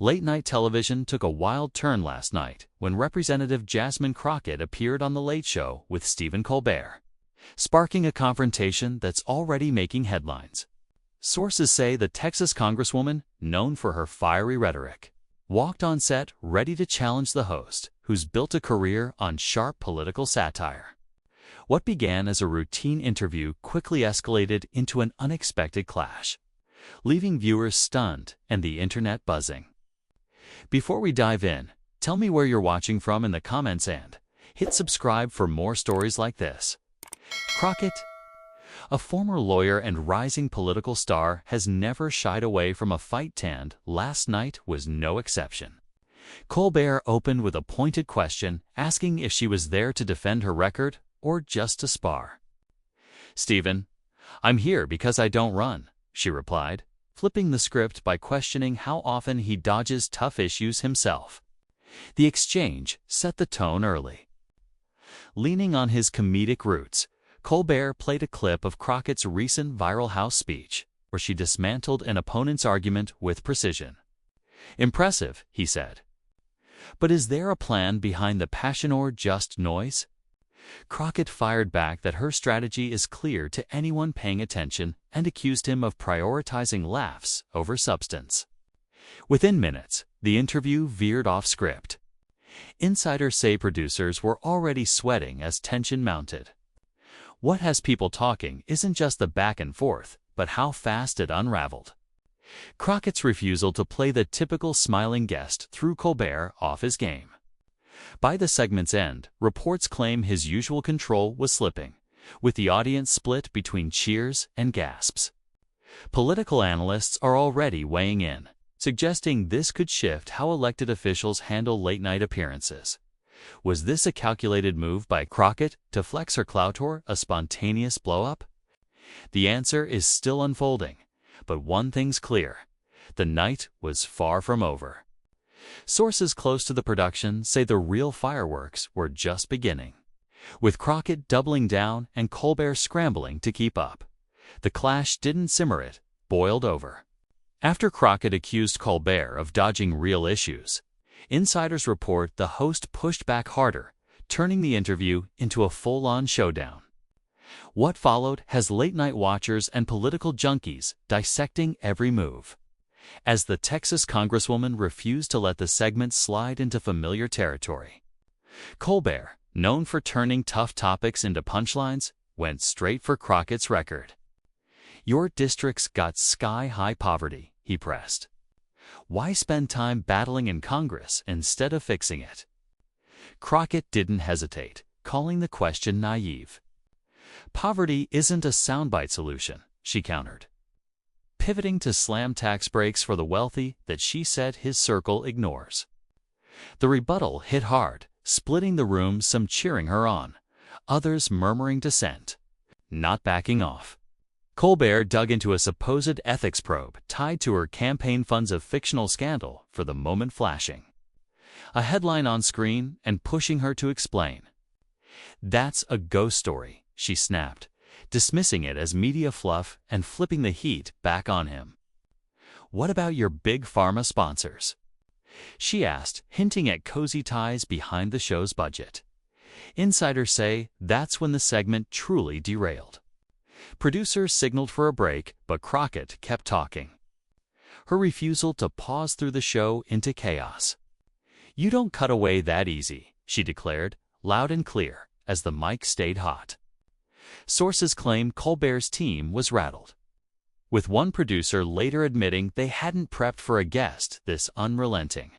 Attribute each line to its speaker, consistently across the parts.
Speaker 1: Late-night television took a wild turn last night when Representative Jasmine Crockett appeared on The Late Show with Stephen Colbert, sparking a confrontation that's already making headlines. Sources say the Texas Congresswoman, known for her fiery rhetoric, walked on set ready to challenge the host, who's built a career on sharp political satire. What began as a routine interview quickly escalated into an unexpected clash, leaving viewers stunned and the internet buzzing. Before we dive in, tell me where you're watching from in the comments and hit subscribe for more stories like this. Crockett, a former lawyer and rising political star, has never shied away from a fight, and last night was no exception. Colbert opened with a pointed question, asking if she was there to defend her record or just to spar. "Stephen, I'm here because I don't run," she replied, flipping the script by questioning how often he dodges tough issues himself. The exchange set the tone early. Leaning on his comedic roots, Colbert played a clip of Crockett's recent viral House speech, where she dismantled an opponent's argument with precision. "Impressive," he said. "But is there a plan behind the passion or just noise?" Crockett fired back that her strategy is clear to anyone paying attention and accused him of prioritizing laughs over substance. Within minutes, the interview veered off script. Insiders say producers were already sweating as tension mounted. What has people talking isn't just the back and forth, but how fast it unraveled. Crockett's refusal to play the typical smiling guest threw Colbert off his game. By the segment's end, reports claim his usual control was slipping, with the audience split between cheers and gasps. Political analysts are already weighing in, suggesting this could shift how elected officials handle late-night appearances. Was this a calculated move by Crockett to flex her clout or a spontaneous blow-up? The answer is still unfolding, but one thing's clear: the night was far from over. Sources close to the production say the real fireworks were just beginning. With Crockett doubling down and Colbert scrambling to keep up, the clash didn't simmer, it boiled over. After Crockett accused Colbert of dodging real issues, insiders report the host pushed back harder, turning the interview into a full-on showdown. What followed has late-night watchers and political junkies dissecting every move, as the Texas Congresswoman refused to let the segment slide into familiar territory. Colbert, known for turning tough topics into punchlines, went straight for Crockett's record. "Your district's got sky-high poverty," he pressed. "Why spend time battling in Congress instead of fixing it?" Crockett didn't hesitate, calling the question naive. "Poverty isn't a soundbite solution," she countered, pivoting to slam tax breaks for the wealthy that she said his circle ignores. The rebuttal hit hard, splitting the room, some cheering her on, others murmuring dissent, not backing off. Colbert dug into a supposed ethics probe tied to her campaign funds, of fictional scandal for the moment flashing a headline on screen and pushing her to explain. "That's a ghost story," she snapped, dismissing it as media fluff and flipping the heat back on him. "What about your big pharma sponsors?" she asked, hinting at cozy ties behind the show's budget. Insiders say that's when the segment truly derailed. Producers signaled for a break, but Crockett kept talking, her refusal to pause threw the show into chaos. "You don't cut away that easy," she declared, loud and clear, as the mic stayed hot. Sources claim Colbert's team was rattled, with one producer later admitting they hadn't prepped for a guest this unrelenting.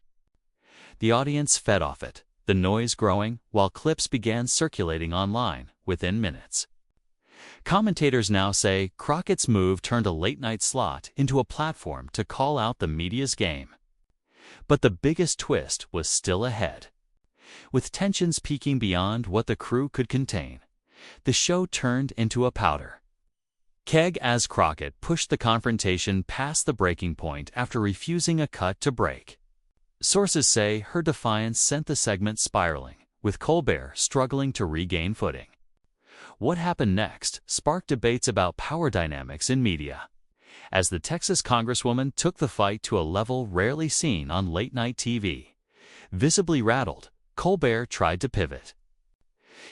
Speaker 1: The audience fed off it, the noise growing, while clips began circulating online within minutes. Commentators now say Crockett's move turned a late-night slot into a platform to call out the media's game. But the biggest twist was still ahead. With tensions peaking beyond what the crew could contain, the show turned into a powder keg as Crockett pushed the confrontation past the breaking point after refusing a cut to break. Sources say her defiance sent the segment spiraling, with Colbert struggling to regain footing. What happened next sparked debates about power dynamics in media, as the Texas Congresswoman took the fight to a level rarely seen on late-night TV. Visibly rattled, Colbert tried to pivot.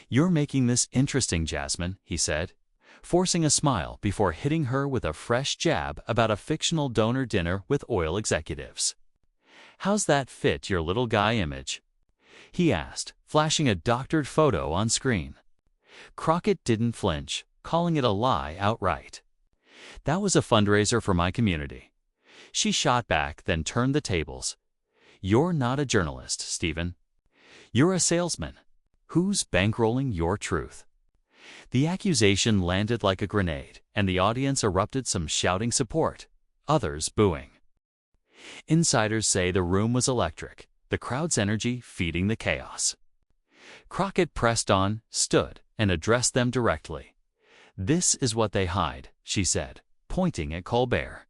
Speaker 1: "You're making this interesting, Jasmine," he said, forcing a smile before hitting her with a fresh jab about a fictional donor dinner with oil executives. "How's that fit your little guy image?" he asked, flashing a doctored photo on screen. Crockett didn't flinch, calling it a lie outright. "That was a fundraiser for my community." She shot back, then turned the tables. "You're not a journalist, Stephen. You're a salesman. Who's bankrolling your truth?" The accusation landed like a grenade, and the audience erupted, some shouting support, others booing. Insiders say the room was electric, the crowd's energy feeding the chaos. Crockett pressed on, stood, and addressed them directly. "This is what they hide," she said, pointing at Colbert.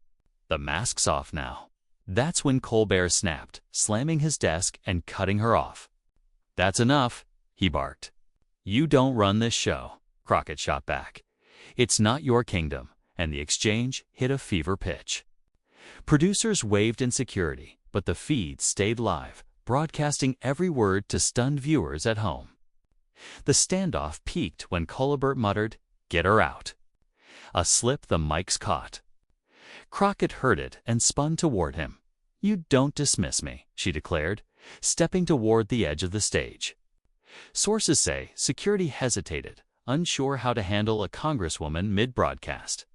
Speaker 1: "The mask's off now." That's when Colbert snapped, slamming his desk and cutting her off. "That's enough," he barked. "You don't run this show," Crockett shot back. "It's not your kingdom," and the exchange hit a fever pitch. Producers waved in security, but the feed stayed live, broadcasting every word to stunned viewers at home. The standoff peaked when Colbert muttered, "Get her out." A slip the mics caught. Crockett heard it and spun toward him. "You don't dismiss me," she declared, stepping toward the edge of the stage. Sources say security hesitated, unsure how to handle a congresswoman mid-broadcast.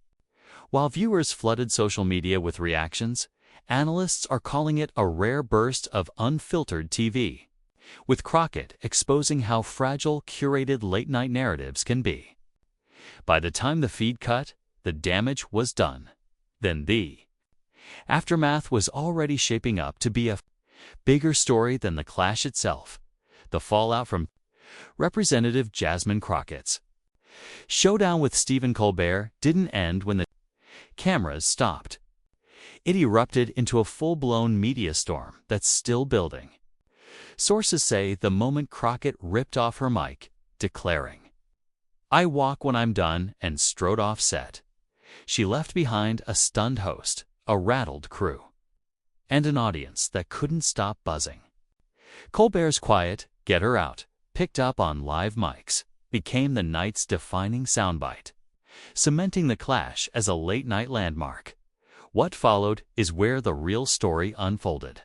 Speaker 1: While viewers flooded social media with reactions, analysts are calling it a rare burst of unfiltered TV, with Crockett exposing how fragile curated late-night narratives can be. By the time the feed cut, the damage was done. Then the aftermath was already shaping up to be a bigger story than the clash itself. The fallout from Representative Jasmine Crockett's showdown with Stephen Colbert didn't end when the cameras stopped. It erupted into a full-blown media storm that's still building. Sources say the moment Crockett ripped off her mic, declaring, "I walk when I'm done," and strode off set, she left behind a stunned host, a rattled crew, and an audience that couldn't stop buzzing. Colbert's quiet, "Get her out," picked up on live mics, became the night's defining soundbite, cementing the clash as a late-night landmark. What followed is where the real story unfolded.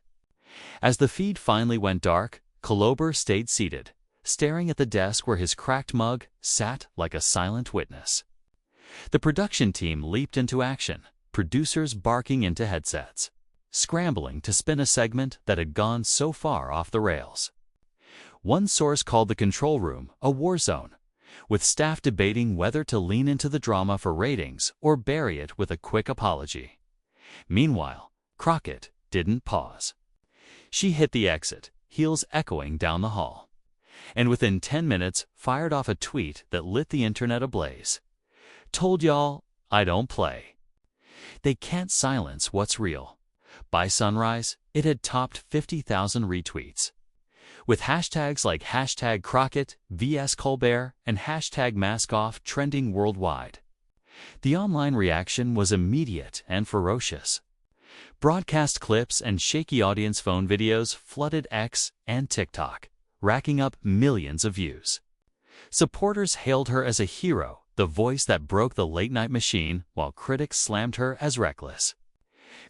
Speaker 1: As the feed finally went dark, Colbert stayed seated, staring at the desk where his cracked mug sat like a silent witness. The production team leaped into action, producers barking into headsets, scrambling to spin a segment that had gone so far off the rails. One source called the control room a war zone, with staff debating whether to lean into the drama for ratings or bury it with a quick apology. Meanwhile, Crockett didn't pause. She hit the exit, heels echoing down the hall, and within 10 minutes fired off a tweet that lit the internet ablaze. "Told y'all, I don't play." They can't silence what's real. By sunrise, it had topped 50,000 retweets, with hashtags like #Crockett vs Colbert and #MaskOff trending worldwide. The online reaction was immediate and ferocious. Broadcast clips and shaky audience phone videos flooded X and TikTok, racking up millions of views. Supporters hailed her as a hero, the voice that broke the late-night machine, while critics slammed her as reckless,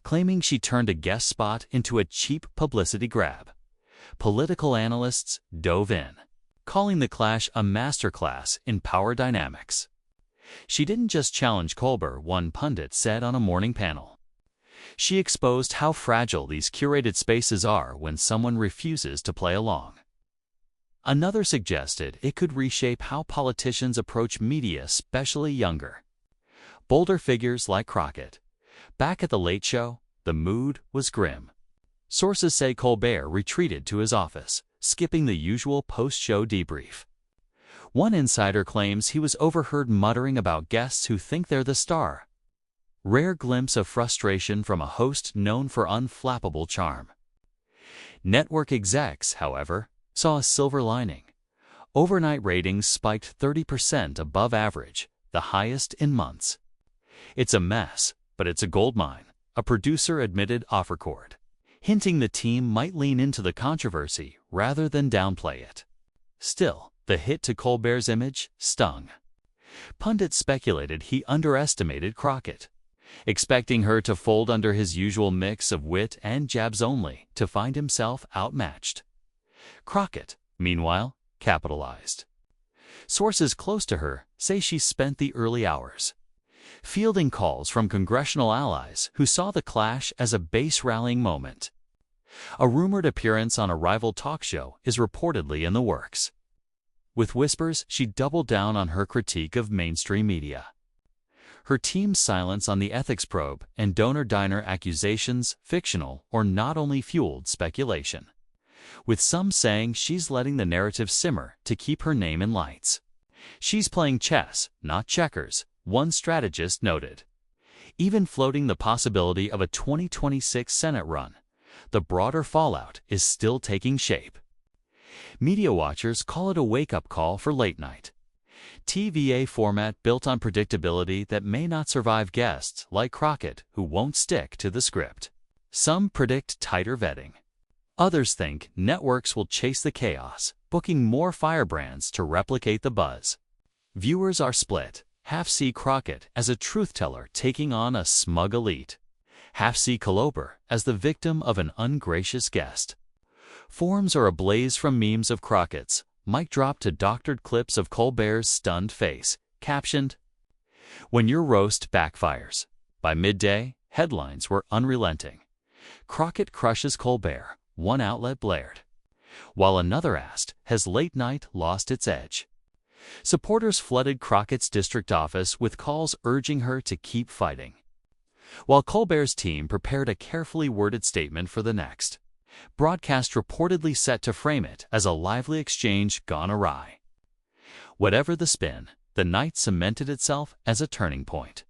Speaker 1: claiming she turned a guest spot into a cheap publicity grab. Political analysts dove in, calling the clash a masterclass in power dynamics. She didn't just challenge Colbert, one pundit said on a morning panel. She exposed how fragile these curated spaces are when someone refuses to play along. Another suggested it could reshape how politicians approach media, especially younger, bolder figures like Crockett. Back at the Late Show, the mood was grim. Sources say Colbert retreated to his office, skipping the usual post-show debrief. One insider claims he was overheard muttering about guests who think they're the star. Rare glimpse of frustration from a host known for unflappable charm. Network execs, however, saw a silver lining. Overnight ratings spiked 30% above average, the highest in months. "It's a mess," but it's a goldmine, a producer admitted off record, hinting the team might lean into the controversy rather than downplay it. Still, the hit to Colbert's image stung. Pundits speculated he underestimated Crockett, expecting her to fold under his usual mix of wit and jabs only to find himself outmatched. Crockett, meanwhile, capitalized. Sources close to her say she spent the early hours fielding calls from congressional allies who saw the clash as a base rallying moment. A rumored appearance on a rival talk show is reportedly in the works. With whispers, she doubled down on her critique of mainstream media. Her team's silence on the ethics probe and donor-diner accusations, fictional or not, only fueled speculation, with some saying she's letting the narrative simmer to keep her name in lights. She's playing chess, not checkers, one strategist noted. Even floating the possibility of a 2026 Senate run, the broader fallout is still taking shape. Media watchers call it a wake-up call for late night TVA format built on predictability that may not survive guests like Crockett who won't stick to the script. Some predict tighter vetting. Others think networks will chase the chaos, booking more firebrands to replicate the buzz. Viewers are split. Half see Crockett as a truth-teller taking on a smug elite. Half see Colbert as the victim of an ungracious guest. Forums are ablaze from memes of Crockett's mic drop to doctored clips of Colbert's stunned face, captioned, "When your roast backfires." By midday, headlines were unrelenting. Crockett crushes Colbert, one outlet blared, while another asked, has late night lost its edge? Supporters flooded Crockett's district office with calls urging her to keep fighting, while Colbert's team prepared a carefully worded statement for the next broadcast, reportedly set to frame it as a lively exchange gone awry. Whatever the spin, the night cemented itself as a turning point.